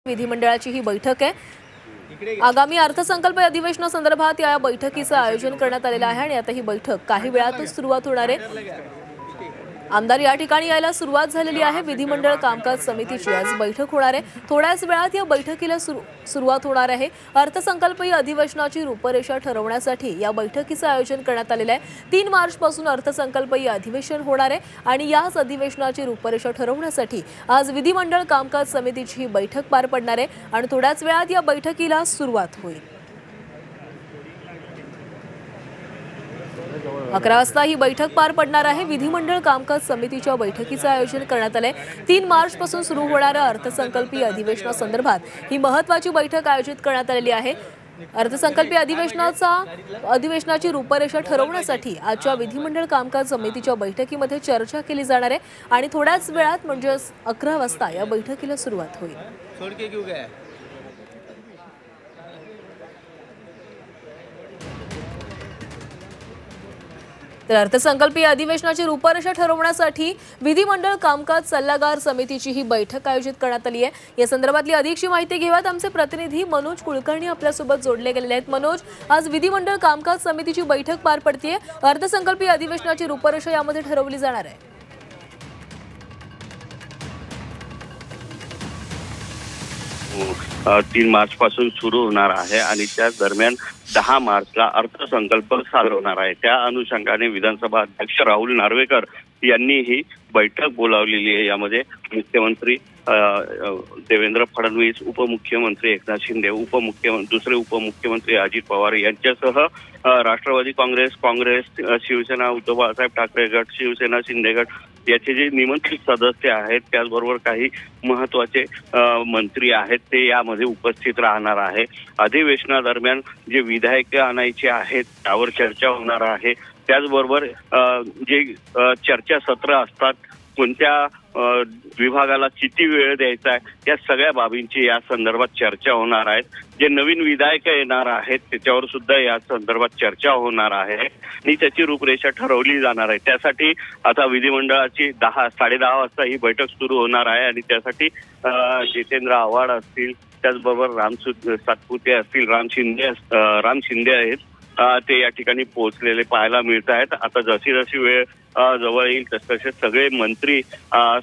विधिमंडळाची ही बैठक आहे। आगामी अर्थसंकल्प अधिवेशनासंदर्भात या बैठकीचं आयोजन करण्यात आलेलं आहे आणि आता ही बैठक काही वेळातच सुरुवात होणार आहे। आमदार या ठिकाणी यायला सुरुवात झालेली आहे। विधिमंडळ कामकाज समितीची आज बैठक होणार आहे। थोड्याच वेळात या बैठकीला सुरुवात होणार आहे। अर्थसंकल्पीय अधिवेशनाची रूपरेषा ठरवण्यासाठी या बैठकीचं आयोजन करण्यात आलेलं आहे। 3 मार्च पासून अर्थसंकल्पीय अधिवेशन होणार आहे आणि याच अधिवेशनाची रूपरेषा ठरवण्यासाठी आज विधिमंडळ कामकाज समितीची ही बैठक पार पडणार आहे आणि थोड्याच वेळात या बैठकीला सुरुवात होईल। 11 वाजता ही बैठक पार पडणार आहे। विधिमंडळ कामकाज समितीच्या बैठकीचं आयोजन करण्यात आले। 3 मार्च पासून सुरू होणाऱ्या अर्थसंकल्पीय अधिवेशनासंदर्भात ही महत्त्वाची बैठक आयोजित करण्यात आलेली आहे। अर्थसंकल्पीय अधिवेशनाची रूपरेषा ठरवण्यासाठी आजच्या विधिमंडळ कामकाज समितीच्या बैठकीमध्ये चर्चा केली जाणार आहे आणि थोड्याच वेळात म्हणजे 11 वाजता या बैठकीला सुरुवात होईल। तर अर्थसंकल्पीय अधिवेशनाची रूपरेषा ठरवण्यासाठी विधिमंडळ कामकाज सल्लागार समितीची ही बैठक आयोजित करण्यात आली आहे। या संदर्भातली अधिकची माहिती घेऊयात। आमचे प्रतिनिधी मनोज कुलकर्णी आपल्यासोबत जोडले गेलेले आहेत। मनोज, आज विधिमंडळ कामकाज समितीची बैठक पार पडतेय। अर्थसंकल्पीय अधिवेशनाची रूपरेषा यामध्ये ठरवली जाणार आहे। 3 मार्च पासून सुरू होणार आहे आणि त्या दरम्यान 10 मार्चला अर्थसंकल्प सादर होणार आहे। त्या अनुषंगाने विधानसभा अध्यक्ष राहुल नार्वेकर यांनी ही बैठक बोलावलेली आहे। यामध्ये मुख्यमंत्री देवेंद्र फडणवीस, उपमुख्यमंत्री एकनाथ शिंदे, दुसरे उपमुख्यमंत्री अजित पवार यांच्यासह राष्ट्रवादी काँग्रेस, शिवसेना उद्धव बाळासाहेब ठाकरे गट, शिवसेना शिंदे गट याचे जे निमंत्रित सदस्य आहेत, त्याचबरोबर काही महत्त्वाचे मंत्री आहेत, ते यामध्ये उपस्थित राहणार आहे। अधिवेशनादरम्यान जे विधेयक आणायचे आहेत त्यावर चर्चा होणार आहे। त्याचबरोबर जे चर्चासत्र असतात, कोणत्या विभागाला किती वेळ द्यायचा आहे, या सगळ्या बाबींची या संदर्भात चर्चा होणार आहे। जे नवीन विधेयक येणार आहेत त्याच्यावर सुद्धा या संदर्भात चर्चा होणार आहे आणि त्याची रूपरेषा ठरवली जाणार आहे। त्यासाठी आता विधिमंडळाची 10-10:30 वाजता ही बैठक सुरू होणार आहे आणि त्यासाठी जितेंद्र आव्हाड असतील, त्याचबरोबर राम सातपुते असतील, राम शिंदे आहेत, ते या ठिकाणी पोहोचलेले पाहायला मिळत आहेत। आता जशी जशी वेळ जवळ येईल तसे सगळे मंत्री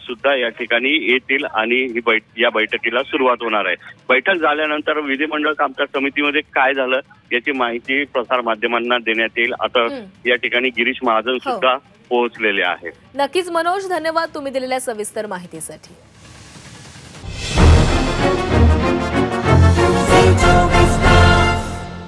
सुद्धा या ठिकाणी येतील आणि या बैठकीला सुरुवात होणार आहे। बैठक झाल्यानंतर विधिमंडळ कामकाज समितीमध्ये काय झालं याची माहिती प्रसार माध्यमांना देण्यात येईल। आता या ठिकाणी गिरीश महाजन सुद्धा पोहोचलेले आहेत। नक्कीच मनोज, धन्यवाद तुम्ही दिलेल्या सविस्तर माहितीसाठी।